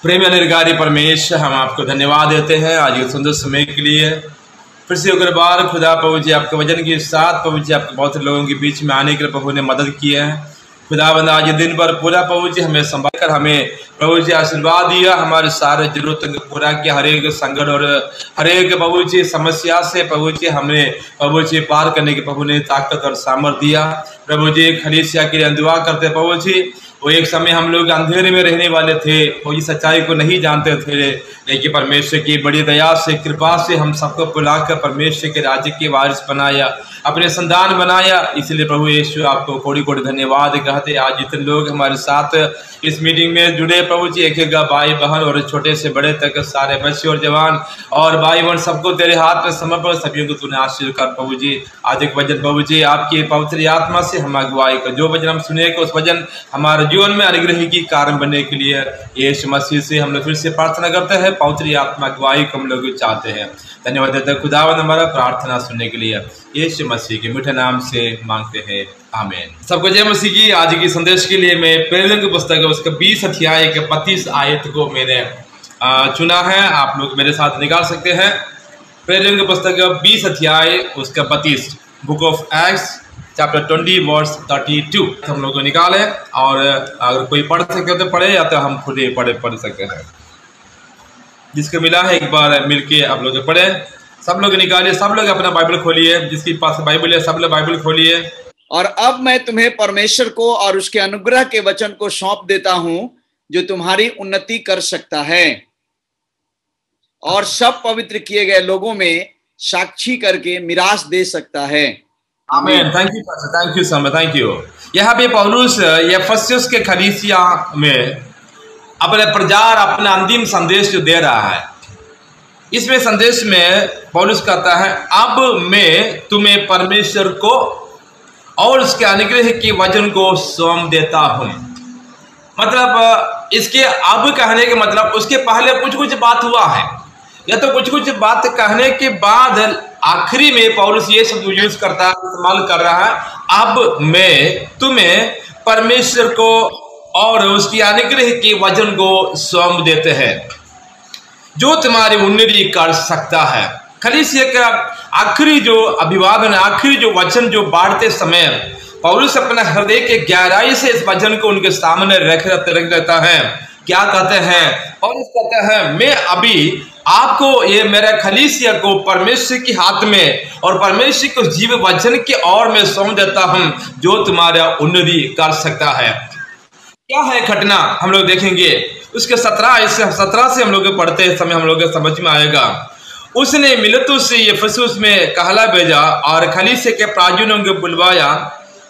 प्रेम निर्गारी परमेश्वर, हम आपको धन्यवाद देते हैं आज ये सुंदर समय के लिए। फिर से अगर बार खुदा प्रभु जी आपके वचन के साथ प्रभु जी आपके बहुत लोगों के बीच में आने के लिए प्रभु ने मदद की है। खुदावंद आज दिन भर पूरा प्रभु जी हमें संभाल कर हमें प्रभु जी आशीर्वाद दिया, हमारे सारे जरूरतों को पूरा किया। हर एक संकट और हर एक प्रभु जी समस्या से प्रभु जी हमें प्रभु जी पार करने के प्रभु ने ताकत और सामर्थ्य दिया। प्रभु जी खलीसिया के लिए दुआ करते प्रभु जी, वो एक समय हम लोग अंधेरे में रहने वाले थे, वो इस सच्चाई को नहीं जानते थे, लेकिन परमेश्वर की बड़ी दया से कृपा से हम सबको बुलाकर परमेश्वर के राज्य के वारिस बनाया, अपने संतान बनाया। इसलिए प्रभु यीशु आपको कोटि कोटि धन्यवाद कहते। आज जितने लोग हमारे साथ इस मीटिंग में जुड़े प्रभु जी, एक एक भाई बहन और छोटे से बड़े तक सारे बच्चे और जवान और भाई बहन सबको तेरे हाथ में समर्पण, सभी को तूने आशीर्वाद कर प्रभु जी। आज एक वचन प्रभु जी आपकी पवित्र आत्मा से हम अगुवाई कर, जो वचन हम सुनेंगे उस वचन हमारे जीवन में अनुग्रह की कारण बनने के लिए यीशु मसीह से हम लोग फिर से प्रार्थना करते हैं। पवित्र आत्मा अगुवाई को हम लोग चाहते हैं। धन्यवाद देते हैं खुदावंद हमारा प्रार्थना सुनने के लिए, यीशु मसीह के मीठे नाम से मांगते हैं, आमीन। सबको जय मसीह की। आज की संदेश के लिए मैं प्रेरितों की पुस्तक है उसका 20 अध्याय के 32 आयत को मैंने चुना है। आप लोग मेरे साथ निकाल सकते हैं। प्रेरितों की पुस्तक 20 अध्याय उसका 32, book of Acts chapter 20 verse 32 हम लोग निकाले। और अगर कोई पढ़ सके तो पढ़े, या तो हम खुद ही पढ़ सकते हैं। जिसको मिला है एक बार मिलके आप लोग पढ़े। सब लोग निकालिए, सब लोग अपना बाइबल खोलिए, जिसके पास बाइबल है सब लोग बाइबल खोलिए। और अब मैं तुम्हें परमेश्वर को और उसके अनुग्रह के वचन को सौंप देता हूं, जो तुम्हारी उन्नति कर सकता है और सब पवित्र किए गए लोगों में साक्षी करके मिरास दे सकता है। आमीन। Thank you pastor, thank you so much, thank you. यहाँ पे पौलुस एफेसुस के कलीसिया में अपने प्रचार अपना अंतिम संदेश जो दे रहा है, इसमें संदेश में पौलुस कहता है, अब मैं तुम्हें परमेश्वर को और उसके अनुग्रह के वचन को सौंप देता हूं। मतलब इसके अब कहने के मतलब उसके पहले कुछ कुछ बात हुआ है, या तो कुछ कुछ बात कहने के बाद आखिरी में पौलुस ये शब्द यूज करता है, इस्तेमाल कर रहा है, अब मैं तुम्हें परमेश्वर को और उसकी अनुग्रह के वचन को सौंप देते हैं, जो तुम्हारी उन्नति कर सकता है। कलीसिया का आखिरी जो अभिवादन, आखिरी जो वचन जो बांटते समय पौलुस अपना हृदय के गहराई से इस वचन को उनके सामने रख देता है। क्या कहते हैं पौलुस? कहते हैं, मैं अभी आपको ये मेरा कलीसिया को परमेश्वर के हाथ में और परमेश्वर को जीव वचन के और मैं सौंप देता हूं, जो तुम्हारा उन्नति कर सकता है। क्या है घटना हम लोग देखेंगे। उसके 17 से हम लोग पढ़ते समय हम लोग समझ में आएगा। उसने मिलेतुस से एफेसुस में कहला भेजा और कलीसिया के प्राचीनों को बुलवाया।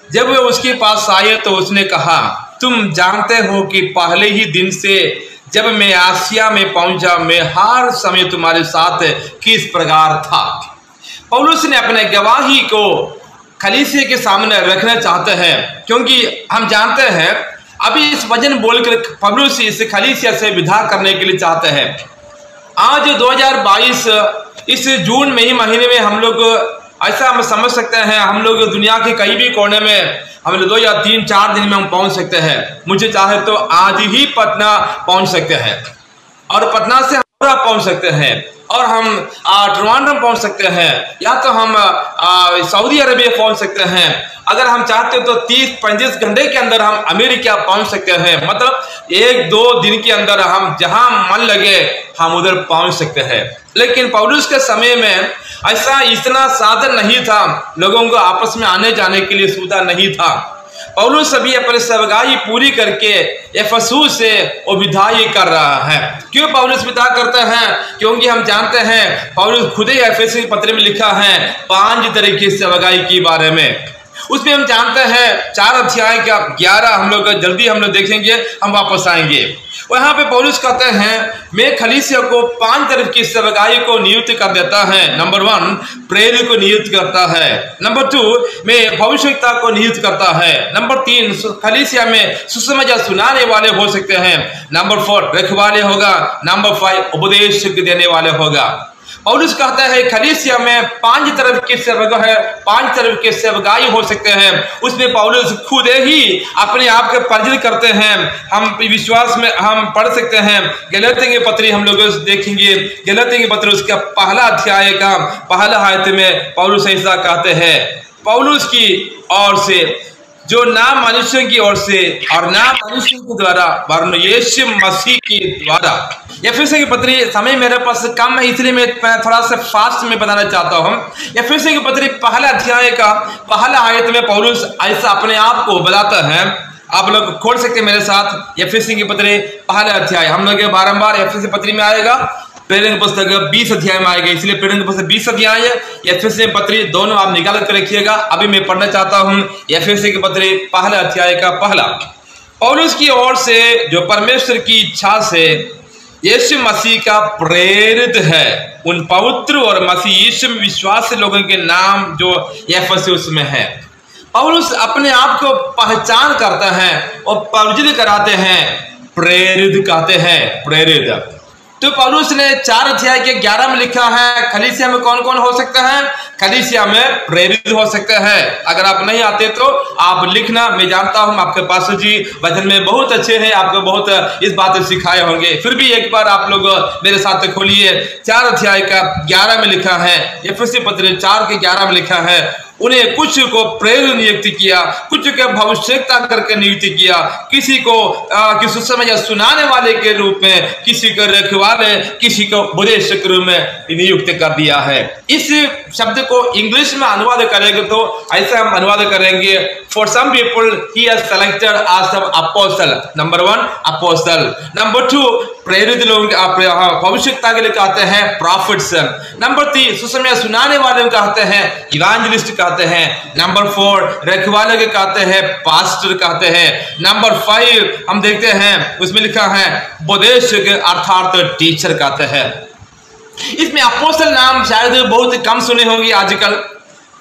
जब वे उसके पास आए तो उसने कहा, तुम जानते हो कि पहले ही दिन से जब मैं आसिया में पहुंचा, मैं हर समय तुम्हारे साथ किस प्रकार था। पौलुस ने अपने गवाही को कलीसिया के सामने रखना चाहते हैं, क्योंकि हम जानते हैं अभी इस वचन बोलकर पौलुस इस कलीसिया से विदा करने के लिए चाहते हैं। आज 2022 इस जून में ही महीने में हम लोग ऐसा हम समझ सकते हैं, हम लोग दुनिया के कहीं भी कोने में हम लोग 2 या 3-4 दिन में हम पहुंच सकते हैं। मुझे चाहे तो आज ही पटना पहुंच सकते हैं, और पटना से हावड़ा पहुंच सकते हैं, और हम ट्रिवांड्रम पहुंच सकते हैं, या तो हम सऊदी अरबिया पहुंच सकते हैं। अगर हम चाहते तो 30-35 घंटे के अंदर हम अमेरिका पहुंच सकते हैं। मतलब 1-2 दिन के अंदर हम जहां मन लगे हम उधर पहुंच सकते हैं। लेकिन पौलुस के समय में ऐसा इतना साधन नहीं था, लोगों को आपस में आने जाने के लिए सुविधा नहीं था। पौलुस अभी अपनी सेवकाई पूरी करके एफेसुस से वो विदाई कर रहा है। क्यों पौलुस विदा करते हैं? क्योंकि हम जानते हैं पौलुस खुद ही एफेसुस पत्र में लिखा है 5 तरह की सेवकाई के बारे में। उसमें हम जानते हैं 4 अध्याय का 11 हम लोग जल्दी हम लोग देखेंगे, हम वापस आएंगे। वहां पे पौलुस कहते हैं, मैं कलीसिया को 5 तरह की सेवकाई को नियुक्त कर देता है। नंबर 1 प्रेरित को नियुक्त करता है। नंबर 2 में भविष्यवक्ता को नियुक्त करता है। नंबर 3 कलीसिया में सुसमाचार सुनाने वाले हो सकते हैं। नंबर 4 रखवाले होगा। नंबर 5 उपदेश देने वाले होगा। पौलुस कहता है कलीसिया में 5 तरह के सेवक है, 5 तरह के सेवकाई हो सकते हैं। उसमें पौलुस खुद ही अपने आप के परिचय करते हैं। हम विश्वास में हम पढ़ सकते हैं गलातियों की पत्री हम लोग देखेंगे, गलातियों की पत्री उसका पहला अध्याय का पहला आयत में पौलुस ऐसा कहते हैं, पौलुस की ओर से जो ना मनुष्यों की ओर से और ना मनुष्यों के द्वारा वरन यीशु मसीह के द्वारा। एफेसियों की पत्री, समय मेरे पास कम है इसलिए मैं थोड़ा सा फास्ट में बताना चाहता हूँ। एफेसियों की पत्री पहला अध्याय का पहला आयत में पौलुस ऐसा अपने आप को बताता है। आप लोग खोल सकते हैं मेरे साथ एफेसियों की पत्री पहला अध्याय। हम लोग बारंबार एफेसियों की पत्री में आएगा, प्रेरित की पुस्तक 20 अध्याय में आएगा, इसलिए प्रेरित की पुस्तक 20 अध्याय है, एफेसियों की पत्री दोनों आप निकाल कर रखिएगा। अभी मैं पढ़ना चाहता हूं एफेसियों की पत्री पहला अध्याय का पहला। पौलुस की ओर से जो परमेश्वर की इच्छा से यीशु मसीह का प्रेरित है उन पवित्र और मसीह यीशु में विश्वास लोगों के नाम जो एफेसुस में है। पौलुस अपने आप को पहचान करता है और परिचित कराते हैं, प्रेरित कहते हैं, प्रेरित। तो पौलुस ने 4 अध्याय के 11 में लिखा है कलीसिया में कौन कौन हो सकता है, कलीसिया में प्रेरित हो सकता है। अगर आप नहीं आते तो आप लिखना, मैं जानता हूं आपके पास जी वचन में बहुत अच्छे हैं, आपको बहुत इस बात से सिखाए होंगे, फिर भी एक बार आप लोग मेरे साथ खोलिए। 4 अध्याय का 11 में लिखा है, एफेसी पत्री 4 के 11 में लिखा है, उन्हें कुछ को प्रेरित नियुक्त किया, कुछ को भविष्यवक्ता करके नियुक्त किया, किसी को सुसमाचार सुनाने वाले के रूप में, किसी को रखवाले, किसी को उपदेशक के रूप में नियुक्त कर दिया है। इस शब्द को इंग्लिश में अनुवाद करेंगे तो ऐसा हम अनुवाद करेंगे, for some people he has selected as apostle. Number 1 apostle, number 2 प्रेरित लोग भविष्यवक्ता के लिए कहते हैं प्रॉफिट्स, नंबर 3 सुसमाचार सुनाने वाले कहते हैं इवांजलिस्ट कहते हैं, नंबर 4 रखवाले के कहते हैं पास्टर कहते हैं, नंबर 5 हम देखते हैं उसमें लिखा है उपदेशक अर्थात टीचर कहते हैं। इसमें अपोस्टल नाम शायद बहुत कम सुने होंगे आजकल,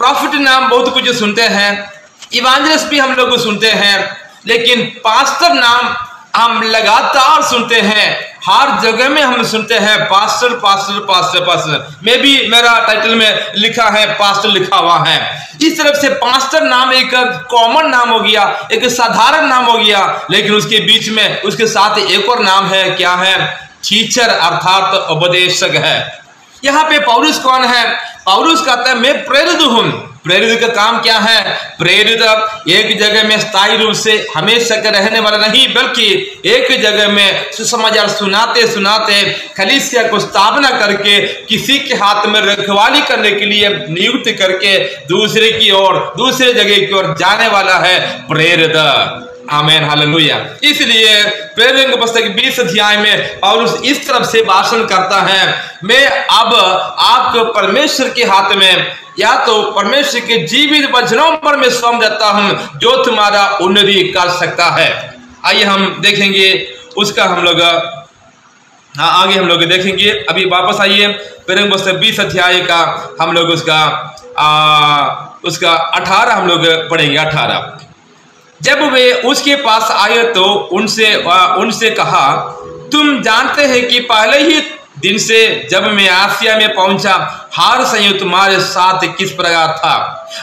प्रॉफिट नाम बहुत कुछ सुनते हैं, इवांजलिस्ट भी हम लोग सुनते हैं, लेकिन पास्टर नाम हम लगातार सुनते हैं, हर जगह में हम सुनते हैं पास्टर पास्टर पास्टर पास्टर। मैं भी मेरा टाइटल में लिखा है पास्टर लिखा हुआ है। इस तरफ से पास्टर नाम एक कॉमन नाम हो गया, एक साधारण नाम हो गया, लेकिन उसके बीच में उसके साथ एक और नाम है, क्या है, टीचर अर्थात उपदेशक है। यहाँ पे पौलुस कौन है, पौलुस कहता है मैं प्रेरित हूं। प्रेरित का काम क्या है, प्रेरित एक जगह में स्थायी रूप से हमेशा के रहने वाला नहीं, बल्कि एक जगह में सुसमाचार सुनाते सुनाते कलीसिया को स्थापना करके किसी के हाथ में रखवाली करने के लिए नियुक्त करके दूसरे की ओर, दूसरे जगह की ओर जाने वाला है प्रेरित। आमेन, हालेलुया। इसलिए प्रेरित की पुस्तक 20 अध्याय में पौलुस इस तरफ से भाषण करता है, मैं अब आपको परमेश्वर के हाथ में या तो परमेश्वर के जीवित वचनों पर मैं सौंप देता हूं जो तुम्हारा उन्नति कर सकता है। आइए हम देखेंगे उसका, हम लोग आगे हम लोग देखेंगे। अभी वापस आइए प्रेरित की पुस्तक 20 अध्याय का हम लोग उसका 18 हम लोग पढ़ेंगे। 18 जब वे उसके पास आए तो उनसे कहा, तुम जानते हैं कि पहले ही दिन से जब मैं आसिया में पहुंचा हर संयोग तुम्हारे साथ किस प्रकार था,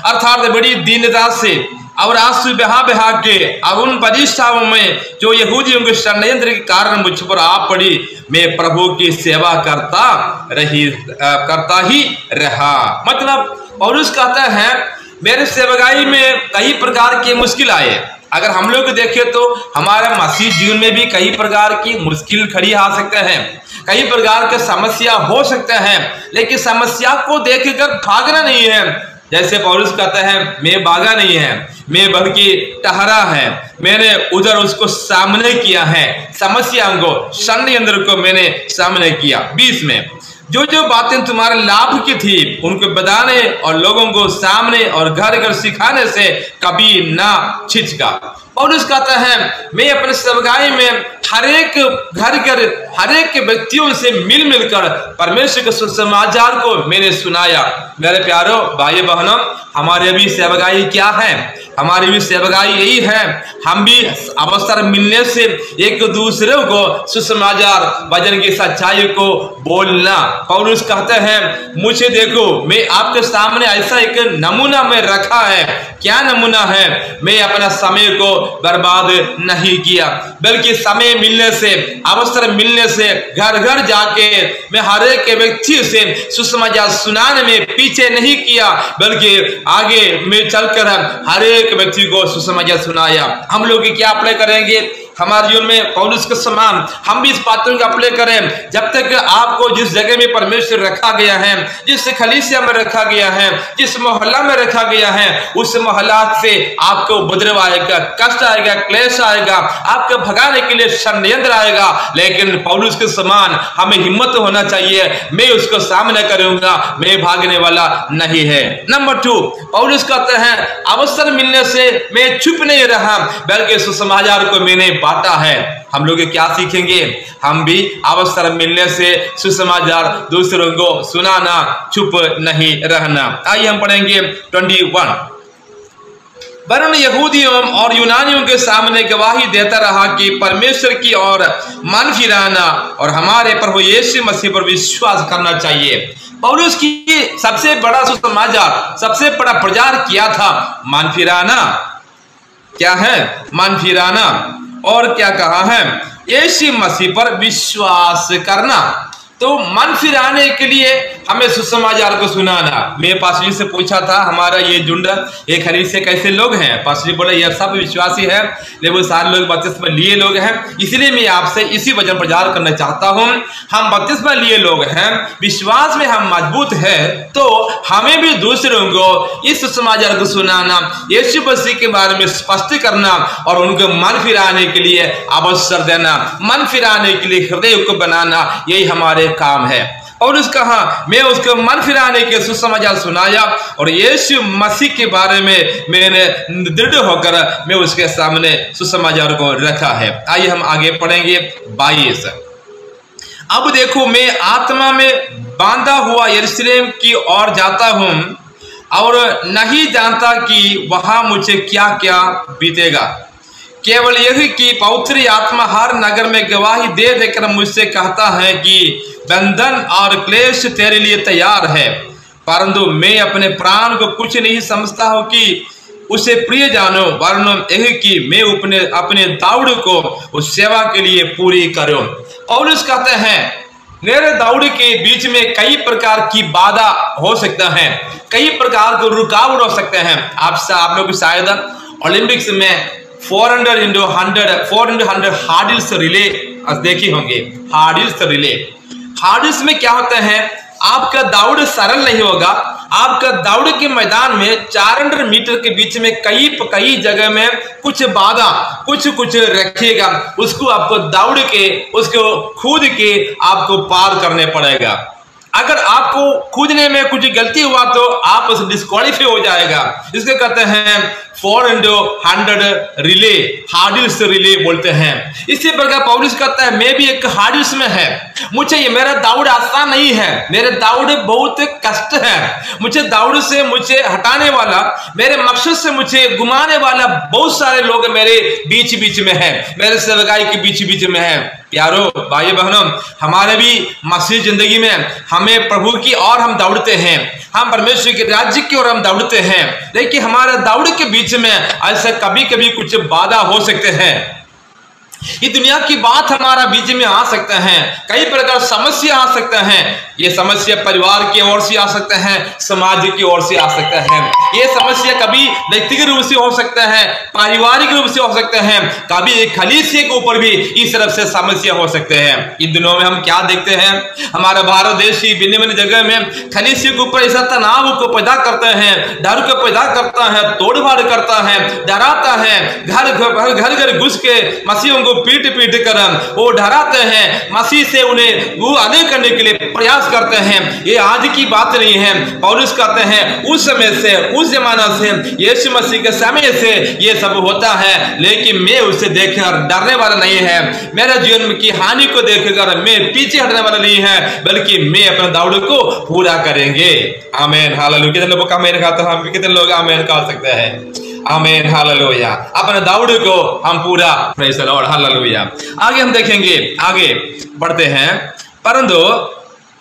अर्थात बड़ी दीनता से और आंसू बहा बहा के और उन परीक्षाओं में जो यहूदियों के षड्यंत्र के कारण मुझ पर आ पड़ी, मैं प्रभु की सेवा करता ही रहा। मतलब पौलुस कहता है मेरे सेवकाई में कई प्रकार के मुश्किल आए। अगर हम लोग देखें तो हमारे मसीह जीवन में भी कई प्रकार की मुश्किल खड़ी आ सकते हैं, कई प्रकार के समस्या हो सकते हैं, लेकिन समस्या को देखकर भागना नहीं है। जैसे पौलुस कहता है मैं भागा नहीं है, मैं बल्कि ठहरा है, मैंने उधर उसको सामने किया है, समस्या को, षड्यंत्र को मैंने सामने किया। 20 में जो जो बातें तुम्हारे लाभ की थी उनको बताने और लोगों को सामने और घर घर सिखाने से कभी ना छिचका। पौलुस कहता है मैं अपने सेवकाई में हर एक घर घर हर एक व्यक्तियों से मिल मिलकर परमेश्वर के सुसमाचार को मैंने सुनाया। मेरे प्यारो भाई बहनों, हमारे भी सेवकाई क्या है? हमारी भी सेवकाई यही है, हम भी अवसर मिलने से एक दूसरे को सुसमाचार वचन की सच्चाई को बोलना। पौलुस कहते हैं, मुझे देखो, मैं आपके सामने ऐसा एक नमूना में रखा है। क्या नमूना है? मैं अपना समय को बर्बाद नहीं किया, बल्कि समय मिलने से, अवसर मिलने से घर घर जाके मैं हर एक व्यक्ति से सुसमाचार सुनाने में पीछे नहीं किया, बल्कि आगे में चलकर हर एक व्यक्ति को सुसमाचार सुनाया। हम लोग क्या अप्लाई करेंगे हमारे जीवन में पौलुस के समान? हम भी इस बातों को अप्लाई करें। जब तक आपको जिस जगह में परमेश्वर रखा गया है, जिस कलीसिया में रखा गया है, जिस मोहल्ला में रखा गया है, उस मोहल्ला से आपको उपद्रव आएगा, कष्ट आएगा, क्लेश आएगा, आपको भगाने के लिए षड्यंत्र आएगा। लेकिन पौलुस के समान हमें हिम्मत होना चाहिए, मैं उसको सामना करूंगा, मैं भागने वाला नहीं है। नंबर 2, पौलुस कहते हैं, अवसर मिलने से मैं चुप नहीं रहा, बल्कि सुसमाचार को मैंने बांटा है। हम लोग क्या सीखेंगे? हम भी अवसर मिलने से सुसमाचार दूसरों को सुनाना, चुप नहीं रहना। आइए हम पढ़ेंगे 21। वरन यहूदियों और यूनानियों के सामने गवाही देता रहा कि परमेश्वर की ओर मन फिराना और हमारे प्रभु यीशु मसीह पर विश्वास करना चाहिए। पौलुस की सबसे बड़ा सुसमाचार, सबसे बड़ा प्रचार किया था मन फिराना। क्या है मन फिराना? और क्या कहा है? यीशु मसीह पर विश्वास करना। तो मन फिराने के लिए हमें सुसमाचार को सुनाना। मैं पास्टर जी से पूछा था, हमारा ये झुंड, ये खरीद से कैसे लोग हैं? पास्टर जी बोले, ये सब विश्वासी है, लेकिन वो सारे लोग बपतिस्मा लिए लोग हैं। इसलिए मैं आपसे इसी वचन प्रचार करना चाहता हूँ। हम बपतिस्मा लिए लोग हैं, विश्वास में हम मजबूत है, तो हमें भी दूसरों को इस सुसमाचार को सुनाना, यीशु मसीह के बारे में स्पष्ट करना और उनको मन फिराने के लिए अवसर देना, मन फिराने के लिए हृदय को बनाना, यही हमारे काम है। और उसका कहा, मैं उसको मन फिराने के सुसमाचार सुनाया और यीशु मसीह के बारे में मैंने दृढ़ होकर मैं उसके सामने सुसमाचार को रखा है। आइए हम आगे पढ़ेंगे 22। अब देखो, मैं आत्मा में बांधा हुआ यरूशलेम की ओर जाता हूं और नहीं जानता कि वहां मुझे क्या क्या बीतेगा। केवल यही कि पवित्र आत्मा हर नगर में गवाही दे देकर मुझसे कहता है कि बंधन और क्लेश तेरे लिए तैयार है, परंतु मैं अपने प्राण को कुछ नहीं समझता हूं कि उसे प्रिय जानो, वरना यही कि मैं अपने दौड़ को उस सेवा के लिए पूरी करूं। पौलुस कहते हैं, मेरे दौड़ के बीच में कई प्रकार की बाधा हो सकता है, कई प्रकार के रुकावट हो सकते हैं। आप लोग शायद ओलंपिक्स में 400 हार्डल्स रिले देखी होंगे। हार्डल्स में क्या होता है, आपका दौड़ सरल नहीं होगा। आपका दौड़ के मैदान में 400 मीटर के बीच में कई जगह में कुछ बाधा, कुछ रखिएगा, उसको आपको दौड़ के, उसको कूद के आपको पार करने पड़ेगा। अगर आपको कूदने में कुछ गलती हुआ तो आप डिस्क्वालीफाई हो जाएगा। इसके कहते हैं 400 रिले, हार्डल्स रिले बोलते हैं। इसी प्रकार पौलुस कहता है, मैं भी एक हार्डल्स में है। मुझे मेरा दौड़ आसान नहीं है, मेरे दौड़ बहुत कष्ट है। मुझे दौड़ से मुझे हटाने वाला, मेरे मकसद से मुझे घुमाने वाला बहुत सारे लोग मेरे बीच में है, मेरे सेवकाई के बीच में है। प्यारो भाई बहनों, हमारे भी मसीह जिंदगी में हमें प्रभु की ओर हम दौड़ते हैं, हम परमेश्वर के राज्य की ओर हम दौड़ते हैं, लेकिन हमारे दौड़ के बीच में ऐसा कभी कुछ बाधा हो सकते हैं। ये दुनिया की बात हमारा बीच में आ सकता है, कई प्रकार समस्या आ सकता है। ये समस्या परिवार की ओर से आ सकता है, समाज की ओर से आ सकता है। ये समस्या कभी व्यक्तिगत रूप से हो सकता है, पारिवारिक रूप से हो सकता है, कभी एक कलीसिया के ऊपर भी इस तरफ से समस्या हो सकते हैं। इन दिनों में हम क्या देखते हैं, हमारा भारत देश की भिन्न जगह में कलीसिया के ऊपर ऐसा तनाव को पैदा करते हैं, डर को पैदा करता है, तोड़फाड़ करता है, डराता है, घर घुस के मसीहों को को पीट पीट कर वो डराते हैं, मसीह से उन्हें वो अलग करने के लिए प्रयास करते हैं। ये आज की बात नहीं है। पौलुस कहते हैं उस समय से, उस जमाना से, यीशु मसीह के समय से ये सब होता है, लेकिन मैं उसे देखकर डरने वाला नहीं है। मेरे जीवन की हानि को देखकर मैं पीछे हटने वाला नहीं है, बल्कि मैं अपने दौड़ को पूरा करेंगे। आमीन, हालेलुया। कितने लोगों का आमीन कहते हैं? हम कितने लोग आमीन कह सकते हैं? आमीन, हालेलुया। अपने दौड़ को हम पूरा, प्रेज़ द लॉर्ड, हालेलुया। आगे हम देखेंगे, आगे बढ़ते हैं। परंतु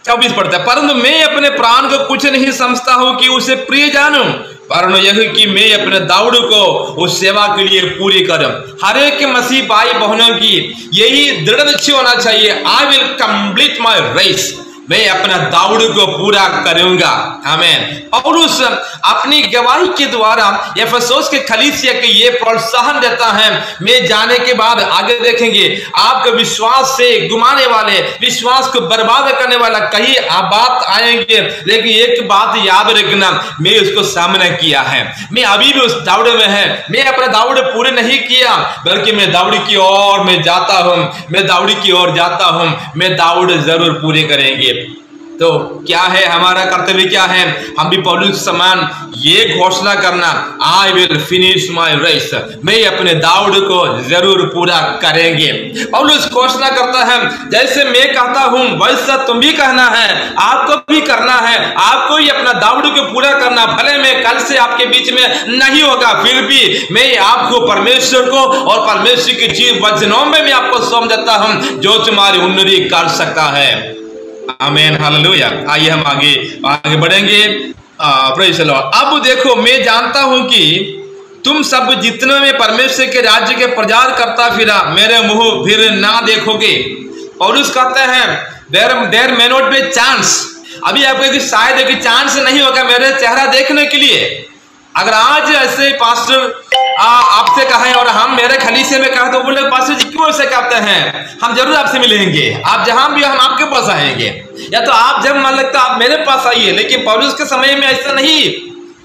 24 पढ़ते हैं, परंतु मैं अपने प्राण को कुछ नहीं समझता हूं कि उसे प्रिय जानूं, परंतु यह कि मैं अपने दौड़ को उस सेवा के लिए पूरी करूं। हर एक मसीह भाई बहनों की यही दृढ़ निश्चय होना चाहिए, I will complete my race, मैं अपना दौड़ को पूरा करूंगा। आमीन। पौलुस अपनी गवाही के द्वारा एफेसुस के कलीसिया के ये प्रोत्साहन देता है। मैं जाने के बाद आगे देखेंगे, आपके विश्वास से घुमाने वाले, विश्वास को बर्बाद करने वाला कई बात आएंगे, लेकिन एक बात याद रखना, मैं उसको सामना किया है, मैं अभी भी उस दौड़ में है। मैं अपना दौड़ पूरे नहीं किया, बल्कि मैं दौड़ की ओर मैं जाता हूं, मैं दौड़ की ओर जाता हूं, मैं दौड़ जरूर पूरी करेंगे। तो क्या है हमारा कर्तव्य? क्या है? हम भी पौलुस समान ये घोषणा करना, I will finish my race, मैं अपने दौड़ को जरूर पूरा करेंगे। पौलुस घोषणा करता है, जैसे मैं कहता हूं वैसा तुम भी कहना है, आपको भी करना है, आपको ही अपना दौड़ को पूरा करना। भले मैं कल से आपके बीच में नहीं होगा, फिर भी मैं आपको परमेश्वर को और परमेश्वर के जीव वचनों में मैं आपको सौंप देता हूं, जो तुम्हारी उन्नति कर सकता है। आमीन, हालेलुया। आइए हम आगे बढ़ेंगे। Praise the Lord. अब देखो, मैं जानता हूं कि तुम सब जितने में परमेश्वर के राज्य के प्रचार करता फिरा, मेरे मुंह फिर ना देखोगे। पौलुस कहते हैं there may not be chance. अभी आपको शायद एक चांस नहीं होगा मेरे चेहरा देखने के लिए। अगर आज ऐसे पास्टर आपसे कहें और हम मेरे खलीसे में कहें, तो बोले पास्टर जी क्यों ऐसे कहते हैं, हम जरूर आपसे मिलेंगे, आप जहां भी हो हम आपके पास आएंगे, या तो आप जब मन लगता आप मेरे पास आइए। लेकिन पौलुस के समय में ऐसा नहीं,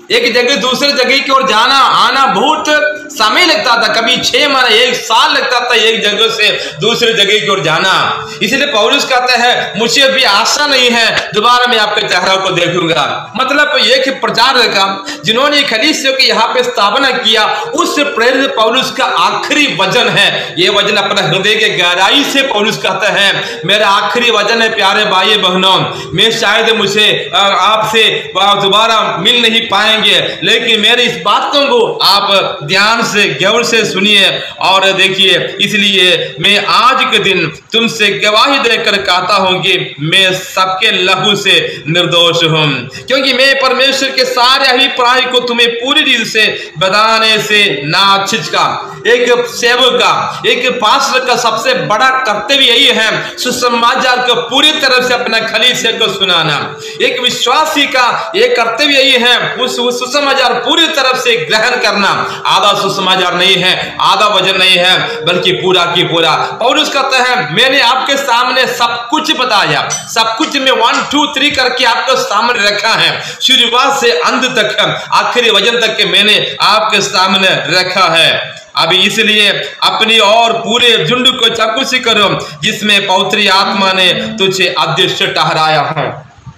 एक जगह दूसरे जगह की ओर जाना आना बहुत समय लगता था, कभी 6 महीने 1 साल लगता था एक जगह से दूसरे जगह की ओर जाना। इसलिए पौलुस कहते हैं मुझे भी आशा नहीं है दोबारा मैं आपके चेहरा को देखूंगा। मतलब एक प्रचार का जिन्होंने कलीसिया की यहाँ पे स्थापना किया, उस प्रेरित पौलुस का आखिरी वचन है। ये वचन अपने हृदय के गहराई से पौलुस कहता है, मेरा आखिरी वचन है प्यारे भाई बहनों, मैं शायद मुझे आपसे दोबारा मिल नहीं पाएंगे, लेकिन मेरी इस बातों को आप ध्यान से गौर से सुनिए और देखिए। इसलिए मैं आज के दिन तुमसे गवाही देकर कहता हूं कि मैं सबके लहू से निर्दोष हूं, क्योंकि मैं परमेश्वर के सारे अभिप्राय को तुम्हें पूरी रीति से बताने से ना छिचका। एक सेवक का, एक पास्टर का सबसे बड़ा कर्तव्य यही है, सुसमाचार को पूरी तरह से अपना खलीसिया को सुनाना। एक विश्वासी का एक कर्तव्य यही है, उस सुसमाचार पूरी तरफ से ग्रहण करना। आधा सुसमाचार नहीं है, आधा वचन नहीं है, बल्कि पूरा की पूरा। पौलुस कहता है मैंने आपके सामने सब कुछ बताया, सब कुछ में 1 2 3 करके आपको सामने रखा है, शुरुआत से अंत तक, आखिरी वचन तक के मैंने आपके सामने रखा है। अभी इसलिए अपनी और पूरे झुंड को चौकसी करो, जिसमें पवित्र आत्मा ने तुझे अध्यक्ष ठहराया है।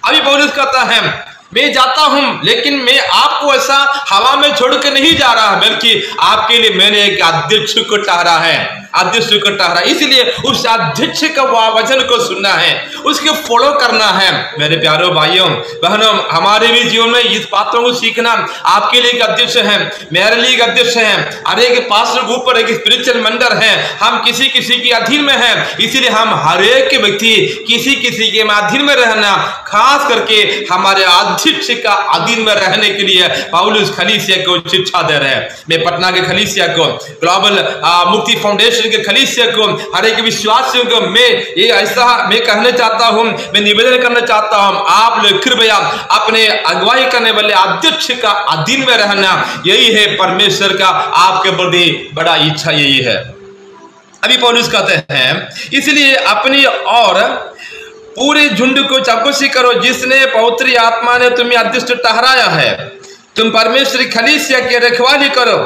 अभी पौलुस कहता है मैं जाता हूं, लेकिन मैं आपको ऐसा हवा में छोड़ के नहीं जा रहा, बल्कि आपके लिए मैंने एक अध्यक्ष को ठहरा है, अध्यक्ष को ठहरा। इसलिए उस अध्यक्ष का वचन को सुनना है, उसके फॉलो करना है। मेरे प्यारों भाइयों बहनों, हमारे भी जीवन में इस बातों को सीखना। आपके लिए एक अध्यक्ष है, मेरे लिए एक अध्यक्ष है, हर एक पास्टर के ऊपर एक स्पिरिचुअल मेंटर है, हम किसी किसी के अधीन में हैं। इसलिए हम हर एक व्यक्ति किसी किसी के अधीन में रहना, खास करके हमारे अध्यक्ष का अधीन में रहने के लिए पौलुस खलीसिया को शिक्षा दे रहे हैं। मैं पटना के खलीसिया को, ग्लोबल मुक्ति फाउंडेशन के खलीसिया को, हर एक विश्वासियों को मैं ये ऐसा मैं कहना चाहता हूं, मैं निवेदन करना चाहता हूं, आप लोग कृपया अपने अगुवाई करने वाले अध्यक्ष का अधीन में रहना। यही है परमेश्वर का आपके प्रति बड़ा इच्छा, यही है। अभी पौलुस कहते हैं इसलिए अपनी और पूरे झुंड को चौकसी करो, जिसने पवित्र आत्मा ने तुम्हें अध्यक्ष ठहराया है। तुम परमेश्वर खलीसिया की रखवाली करो,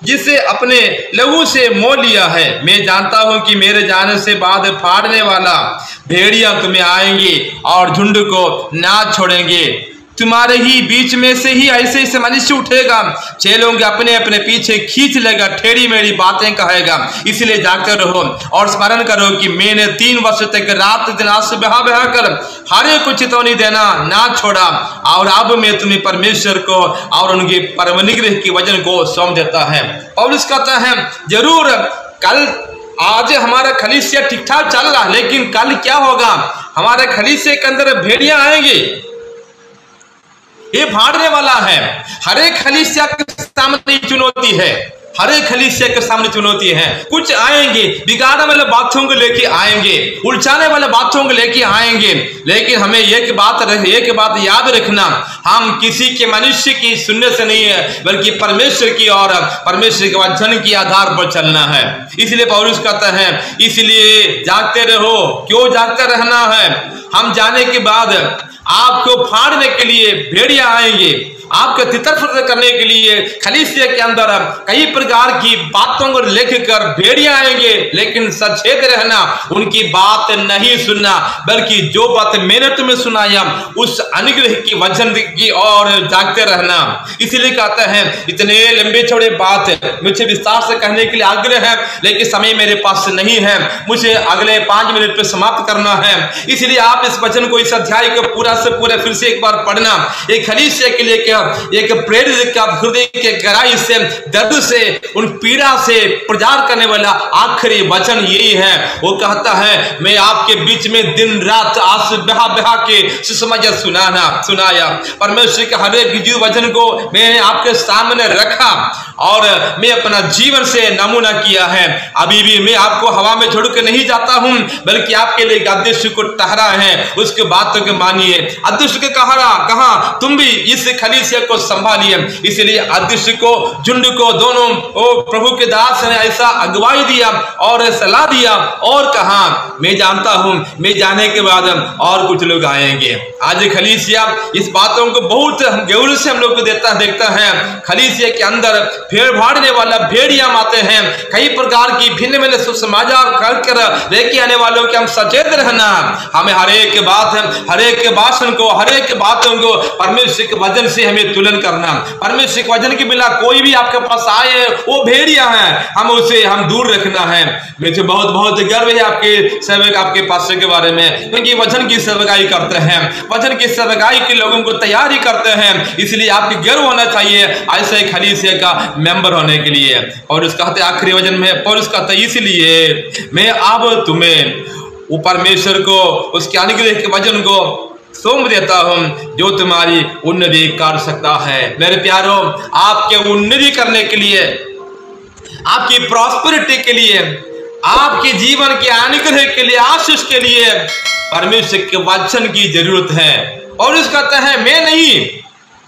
जिसे अपने लहू से मोल लिया है। मैं जानता हूं कि मेरे जाने से बाद फाड़ने वाला भेड़िया तुम्हें आएंगे और झुंड को ना छोड़ेंगे। तुम्हारे ही बीच में से ही ऐसे ऐसे मनुष्य उठेगा, चेलों के अपने अपने पीछे खींच लेगा, टेढ़ी मेढ़ी बातें कहेगा। इसलिए जागते रहो और स्मरण करो कि मैंने 3 वर्ष तक रात दिन आंसू बहा बहा कर हर एक को चेतावनी देना ना छोड़ा, और अब मैं तुम्हें परमेश्वर को और उनके परम अनुग्रह के वचन को सौंप देता है। पौलुस कहता है जरूर कल आज हमारा कलीसिया ठीक ठाक चल रहा है, लेकिन कल क्या होगा? हमारे कलीसिया के अंदर भेड़ियां आएंगे, ये फाड़ने वाला है। हर एक कलीसिया के सामने चुनौती है, हर एक कलीसिया के सामने चुनौती है। कुछ आएंगे बिगाड़ने वाले बातों को लेके आएंगे, उलझाने वाले बातों को लेके आएंगे, लेकिन हमें एक बात याद रखना, हम किसी के मनुष्य की सुनने से नहीं है, बल्कि परमेश्वर की और परमेश्वर के वचन के आधार पर चलना है। इसलिए पौलुस कहता है इसलिए जागते रहो। क्यों जागते रहना है? हम जाने के बाद आपको फाड़ने के लिए भेड़िया आएंगे, आपको तितर करने के लिए कलीसिया के अंदर कई प्रकार की बातों को लेकर भेड़िया आएंगे, लेकिन सचेत रहना, उनकी बात नहीं सुनना, बल्कि जो बात मैंने तुम्हें सुनाया उस अनुग्रह की वचन की ओर जागते रहना। इसलिए कहते हैं इतने लंबे चौड़े बात मुझे विस्तार से कहने के लिए आग्रह है, लेकिन समय मेरे पास नहीं है, मुझे अगले 5 मिनट पे समाप्त करना है। इसलिए आप इस वचन को, इस अध्याय को पूरा से पूरा फिर से एक बार पढ़ना। एक कलीसिया के लिए एक प्रेरित का हृदय के गहराई से, दर्द से, उन पीड़ा से प्रचार करने वाला आखिरी वचन यही है। वो कहता है मैं आपके बीच में दिन रात आंसू बहा बहा के सुसमाचार सुनाया। परमेश्वर के हर एक जीव वचन को मैंने आपके सामने रखा और मैं अपना जीवन से नमूना किया है। अभी भी मैं आपको हवा में छोड़ के नहीं जाता हूं, बल्कि आपके लिए अदृश्य को ठहरा है, उसके बातों को मानिए। अदृश्य के कहा तुम भी इस कलीसिया को संभालिए। इसलिए अदृश्य को, झुंड को, दोनों प्रभु के दास ने ऐसा अगुवाई दिया और सलाह दिया और कहा मैं जानता हूं, मैं जाने के बाद और कुछ लोग आएंगे। आज कलीसिया इस बातों को बहुत गौर से हम लोग को देखता है। कलीसिया के अंदर भेड़ फाड़ने वाला भेड़िया आते हैं, कई प्रकार की भिन्न भिन्न सुसमाचार कर लेके आने वालों के हम सचेत रहना। हमें हर एक बात, हर एक भाषण को, हर एक बातों को परमेश्वर के वचन से हमें तुलन करना। परमेश्वर के वचन के बिना कोई भी आपके पास आए वो भेड़िया है, हम उसे दूर रखना है। मुझे बहुत बहुत गर्व है आपके सेवक, आपके पास्टर के बारे में, क्योंकि वचन की सेवकाई करते हैं, वचन की सेवकाई के लोगों को तैयारी करते हैं। इसलिए आपको गर्व होना चाहिए ऐसे कलीसिया का मेंबर होने के लिए। और उसका आखिरी वचन में पौलुस कहता है इसलिए मैं अब तुम्हें वो परमेश्वर को, उसके अनुग्रह के वचन को सौंप देता हूं जो तुम्हारी उन्नति कर सकता है। मेरे प्यारों, आपके उन्नति करने के लिए, आपकी प्रॉस्पेरिटी के लिए, आपके जीवन के अनुग्रह के लिए, आशीष के लिए परमेश्वर के वचन की जरूरत है। और इस कहता है मैं नहीं,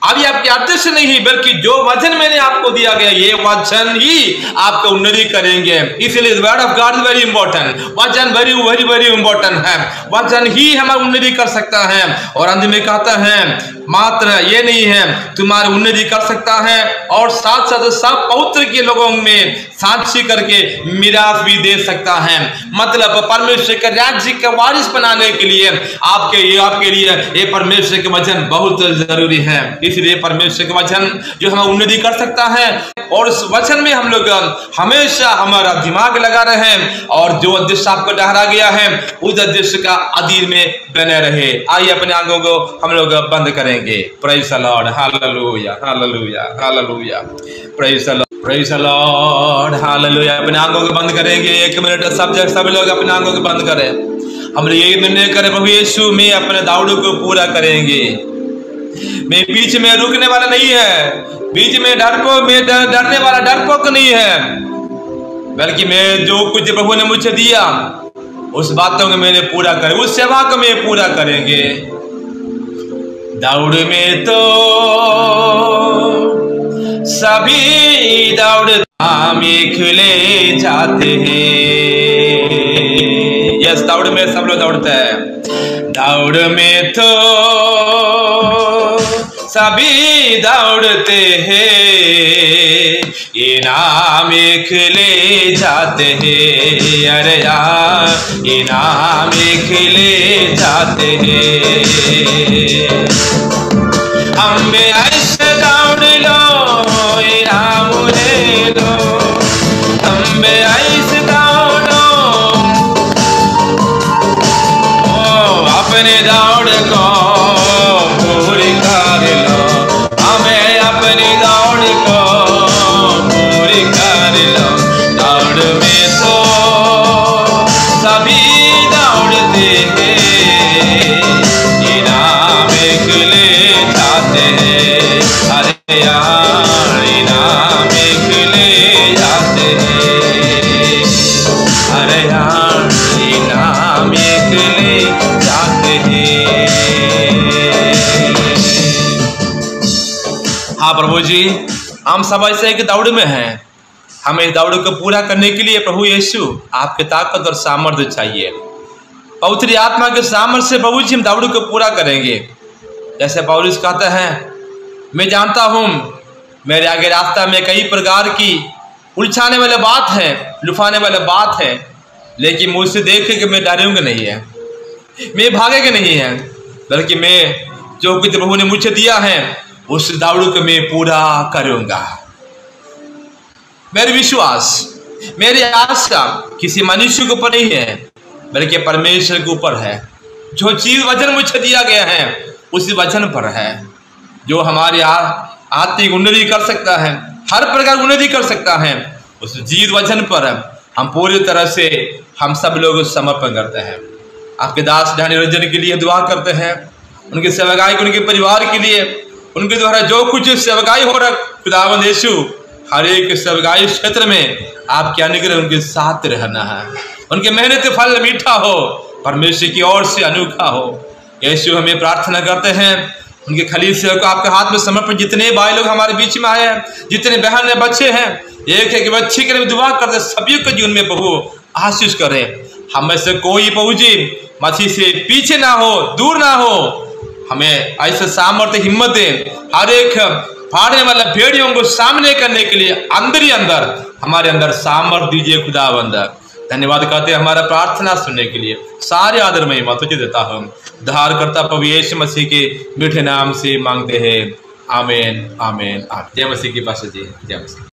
अभी आपके आदर्श नहीं, बल्कि जो वचन मैंने आपको दिया गया ये वचन ही आपको उन्नति करेंगे। इसलिए word of God is very important, वचन वेरी वेरी वेरी इंपॉर्टेंट है, वचन ही हमारी उन्नति कर सकता है। और अंत में कहता है मात्र ये नहीं है, तुम्हारी उन्नति कर सकता है और साथ साथ सब पवित्र के लोगों में साक्षी करके मिरास भी दे सकता है। मतलब परमेश्वर के राज्य के वारिस बनाने के लिए आपके लिए ये परमेश्वर के वचन बहुत जरूरी है। इसलिए परमेश्वर के वचन जो हमें उन्नति कर सकता है, और उस वचन में हम लोग हमेशा हमारा दिमाग लगा रहे और जो उद्देश्य आपको ठहरा गया है उस उद्देश्य का अधीन में बने रहे। आइए अपने आंखों को हम लोग बंद करेंगे। Praise the Lord, hallelujah, hallelujah, hallelujah, praise the Lord, praise the Lord, hallelujah. अपने आंखों को बंद करेंगे 1 मिनट, सब लोग अपने आंखों को बंद करें। हम यही निर्णय करें प्रभु यीशु में अपने दाऊद को पूरा करेंगे। मैं बीच में रुकने वाला नहीं है, बीच में डरने वाला डरपोक नहीं है, बल्कि मैं जो कुछ प्रभु ने मुझे दिया उस बातों को मैंने पूरा करे, उस सेवा को मैं पूरा करेंगे। दौड़ में तो सभी हमें खुले जाते हैं। यस, दौड़ में सब लोग दौड़ते हैं। दौड़ में तो सभी दौड़ते हैं, ये ना एक ले जाते हैं, अरे यार इनाम एक ले जाते हैं। हम में ऐसे दौड़ लो इनाम ले लो, हम में ऐसे दौड़ो अपने दौड़ को पूरी कर लो, हमें अपनी दौड़ को पूरी कर लो। दौड़ में तो सभी दौड़ते हैं, इनाम एक ले जाते हैं, अरे यार इनाम एक ले जाते हैं, अरे यार इनाम एक ले जाते हैं। हाँ प्रभु जी, हम सब ऐसे एक दौड़ में हैं। हमें दौड़ को पूरा करने के लिए प्रभु यीशु आपके ताकत और सामर्थ्य चाहिए। पवित्र आत्मा के सामर्थ्य से प्रभु जी हम दौड़ को पूरा करेंगे। जैसे पौलुस कहते हैं, मैं जानता हूं मेरे आगे रास्ता में कई प्रकार की उलझाने वाले बात है, लुफाने वाले बात है, लेकिन मुझसे देखे कि मैं डरूंगा नहीं है, मैं भागेगा नहीं है, बल्कि मैं जो कुछ प्रभु ने मुझे दिया है उस दौड़ को मैं पूरा करूंगा। मेरे विश्वास, मेरी आशा किसी मनुष्य के ऊपर नहीं है, बल्कि परमेश्वर के ऊपर है। जो चीज वचन मुझे दिया गया है उसी वचन पर है, जो हमारे आत्मिक उन्नति कर सकता है, हर प्रकार की उन्नति कर सकता है। उस जीव वचन पर हम पूरी तरह से हम सब लोग समर्पण करते हैं। आपके दास ध्यान रंजन के लिए दुआ करते हैं, उनके सेवकाई, उनके परिवार के लिए, उनके द्वारा जो कुछ सेवकाई हो रहा, खुदावंद यीशु हर एक सेवकाई क्षेत्र में आपके अनुग्रह उनके साथ रहना है, उनके मेहनत फल मीठा हो, परमेश्वर की ओर से अनोखा हो। यीशु हमें प्रार्थना करते हैं उनके खलीसिया को आपके हाथ में समर्पण। जितने भाई लोग हमारे बीच में आए हैं, जितने बहन ने बच्चे हैं, एक एक बच्चे के लिए दुआ करते सभी के जीवन में प्रभु आशीष करें। हम में से कोई प्रभु जी मसीह से पीछे ना हो, दूर ना हो, हमें ऐसे सामर्थ्य हिम्मत दे, हर एक फाड़ने वाला भेड़ियों को सामने करने के लिए अंदर ही अंदर हमारे अंदर सामर्थ्य दीजिए खुदावंद। धन्यवाद कहते हैं हमारा प्रार्थना सुनने के लिए। सारे आदर महिमा तुझे देता हूँ, धार करता प्रभु यीशु मसीह के मीठे नाम से मांगते हैं, आमीन आमीन। जय मसीह की पास जी, जय मसीह।